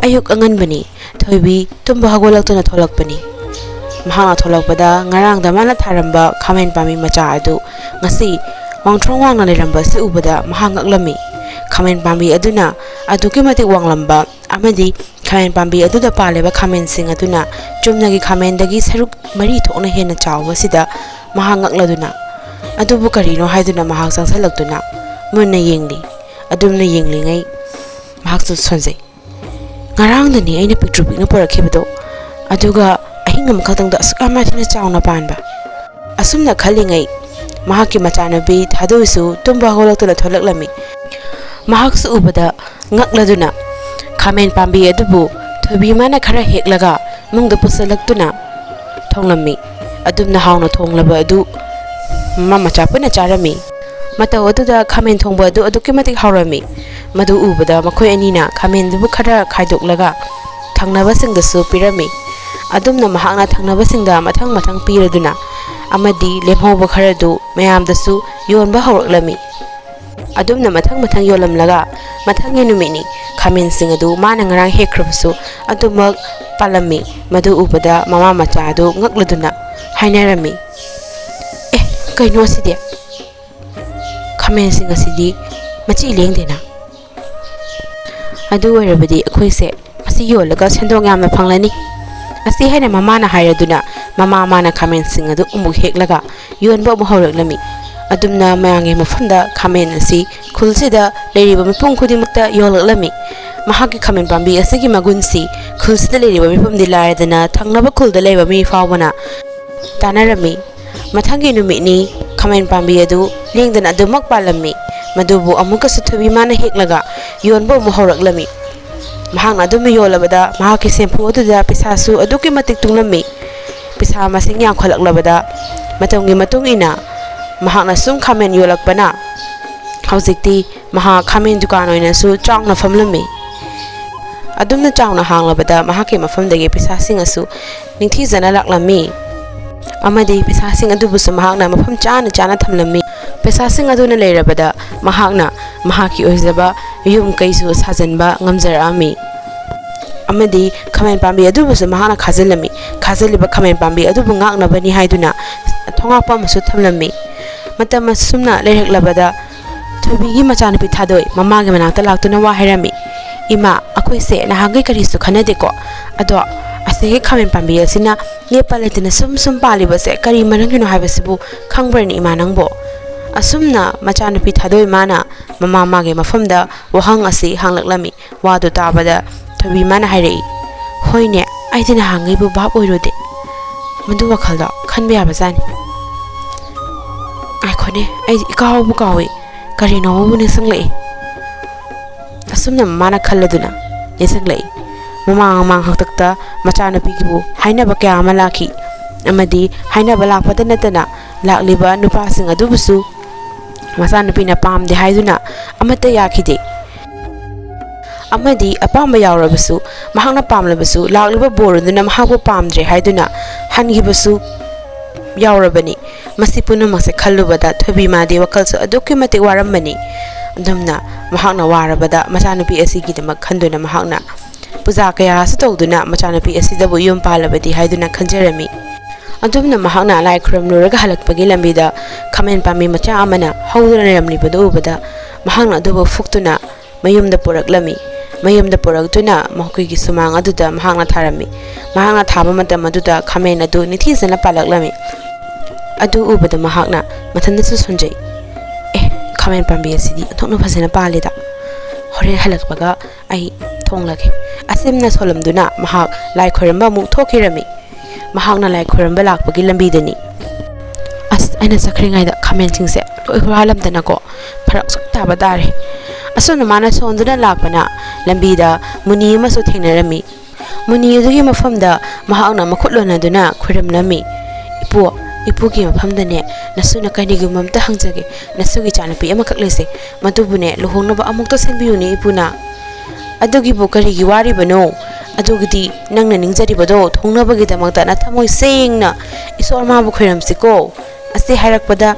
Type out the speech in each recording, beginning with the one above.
Ayuk anganbani thoibi tumba hagolaktuna tholakpani mahana tholakpada ngarangda mana tharamba khamen pami macha adu ngasi wangthrong wangna leramba se ubada mahangaklami khamen pambi aduna aduki matik wanglamba amadi khamen pambi aduda paleba khamen sing aduna chumnagi khamen dagi saruk mari thokna hena chawba sida mahangakladuna adubu karino haiduna mahak sangsalakduna munna yengli adumna yengli ngai mahak su sonjai ngarang dani aina picture pikna porakhibado aduga ahinga makhatang da asukama thina chawna panba asumna khalingai mahaki machana bi thadusu tumba holaktula tholaklami mahak su ubada ngakladuna khamen pambi adubu thobi mana khara heklaga mungda pusalaktuna thonglami adumna hawna thonglaba adu mama chapuna charami mata oduda khamen thongba adu aduki matik hawrami madu ubada makhoi anina khamen dubu khara khaidoklaga thangnaba singdasu pirami adumna mahakna thangnaba singda mathang mathang piraduna amadi lemhoba kharadu mayamdasu yonba hawraklami adumna mathang mathang yolamlaga mathang yenumini khamen sing adu mana ngarang hekhrabasu adumak palami madu ubada mama macha adu ngakladuna hainarami kaino sidi khamen sing asidi machi lengdena adu warabadi akhoise asi yolaga sendong yamna phanglani asi haina mama na hairaduna mama mana khamen sing adu umuk heklaga yonba mu hawraklami adumna mayange mafanda khamen asi khulsida leriba mipung khudimukta yolaklami mahaki khamen pambi asigi magunsi khulsida leriba mipum dilaradana thangnaba khulda leba mi fawbana tanarami mathangi numini khamen pambi adu lengdana adumak palami madubu amuka suthubi mana heklaga yonbo mu hawraklami mahangna adum yolabada mahaki sempu aduda pisasu aduki matik tunglami pisa masing yang kholaklabada matongi matungina mahakna sum khamen yolakpana haujikti maha khamen dukan oina su changna famlami adumna changna hanglabada mahaki mafamdagi pisa singasu ningthi jana laklami amadi pisa sing adubu su mahakna mafam chana chana thamlami pisa sing aduna leirabada mahakna mahaki oizaba yum kaisu sajanba ngamjarami amadi khamen pambi adubu su mahakna khazalami khazaliba khamen pambi adubu ngakna bani haiduna thongakpa masu thamlami matam sumna lereklabada thobigi machana pi thadoi mamage manakta laktuna wa hairami ima akoise na hangai karisu khanadeko ado asege khamen pambi asina lepaletina sum paliba se kari marangino habasibu khangbrani ima nangbo asumna machana pi thadoi mana mama mage mafamda wahang asi hanglaklami wadu tabada thobi mana hairei hoine aidina hangai bu bab oirode mandu wakhalda khanbe abazani akhone ai ikaw bu kawi karino bu ne sanglei asumna mana khalladuna ne sanglei mama mang haktakta machana pi gibu haina ba kya amalaki amadi haina balak patana tana lakliba nupa sing adubusu masana pi na pam de haiduna amata yakhide amadi apamba yawrabasu mahangna pamlabasu lakliba borunduna mahabu pamdre haiduna hangibasu yawrabani masipunu makse khallubada thobi made wakalsu aduki matik warambani adumna mahakna warabada machanupi asigi damak khanduna mahakna puja kaya su tawduna machanupi asidabu yum palabadi haiduna khanjarami adumna mahakna lai khram luraga halakpagi lambida khamen pami macha amana hawduna ramlibadu ubada mahakna adubu fuktuna mayumda puraklami mayumda puraktuna mahkuigi sumang aduda mahakna tharami mahakna thaba matam aduda khamen adu nithijana palaklami adu ubada mahakna mathandasu sonjai khamen pambi asidi thokna phasena palida hore halakpaga ai thonglage asimna solamduna mahak lai khoramba mu thokirami mahakna lai khoramba lakpagi lambi dani as aina sakringai da khamen singse loi halamdana ko pharak sukta badare asuna mana sonduna lakpana lambi da muni masu thengnarami muni dugi mafamda mahakna makhutlona duna khoramlami ipugi mafamdane nasuna kanigumamta hangjage nasugi chanapi amakaklese matubune luhongnaba amukta senbiyuni ipuna adugi bokarigi wari bano adugidi nangna ningjaribodo thongnabagi damakta na thamoi sengna isor ma bu khoiramsiko ase hairakpada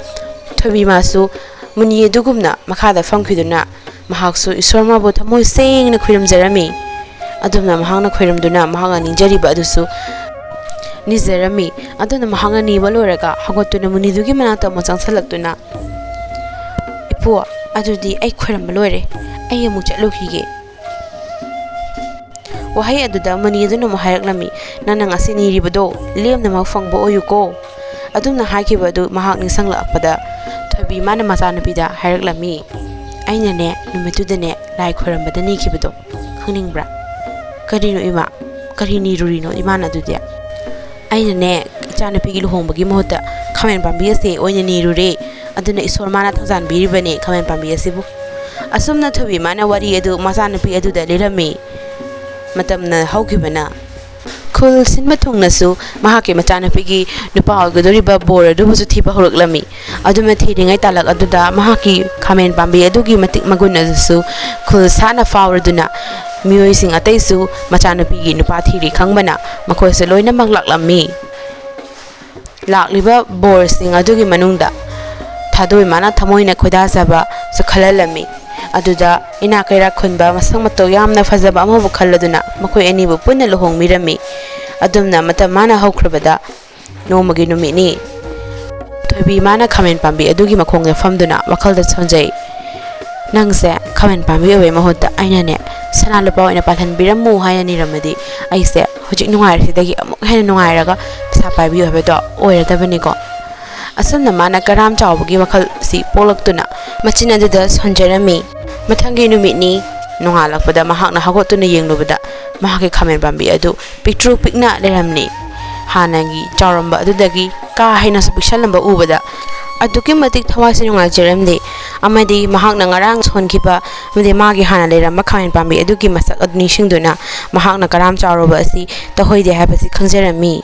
thobi masu muni dugumna makhada famkhiduna mahaksu isor ma bu thamoi sengna khoiramjarami adumna mahangna khoiramduna mahanga ningjariba adusu nizarami aduna mahanga niba loraga hagotuna munidugi manata mo changsalakuna ipu adudi ai khoiramba loire ai amu chatlukhige wahai aduda mani aduna mo hairaknami nana ngasi niribado lemna ma fangbo oyuko adumna haikiba du mahak ningsanglakpada thoibi mana machanupida hairaklami aina ne numitudane lai khoirambada nikibado khangningbra karino ima karini rurino imana adudia aina ne chanupigi luhongbagi mohota khamen pambi ase oina nirure aduna isor mana thangjan biribane khamen pambi asibu asumna thobi mana wari adu machanupi aduda lerami matamna haukibana khul sinba thungnasu mahake machanupigi nupa algodoriba bor adubusu thiba horoklami aduma thiringai talak aduda mahaki khamen pambi adugi matik magun adusu khul sana fawraduna mioi sing ataisu machanupigi nupa thiri khangbana makhoise loina maklaklami lakliba bor sing adugi manungda thadoi mana thamoina khoida saba su khalalami aduda ina kaira khunba masang mato yamna fazaba amabu khalladuna makhoi ani bu punna lohong mirami adumna mata mana haukrabada nomagi numini thoibi mana khamen pambi adugi makhongda famduna wakhalda sonjai nangse khamen pambi owe mahota aina ne sana lupa oina pathan biramu haya ni ramadi aise hojik nungai sidagi amuk hena nungai raga pisa paibi habedo oiradabani ko asumna mana karam chawbugi wakhal si polaktuna machina aduda sonjarami mathangi numitni nongalakpada mahakna hagotuna yenglubada mahake khamen pambi adu pictru pikna leramni hanangi chawramba adudagi ka haina subishalamba ubada aduki matik thawasi nunga jeramde amadi mahakna ngarang sonkiba mede magi hana leramba khamen pambi adugi masak aduni singduna mahakna karam chawroba asi tahoide habasi khangjerami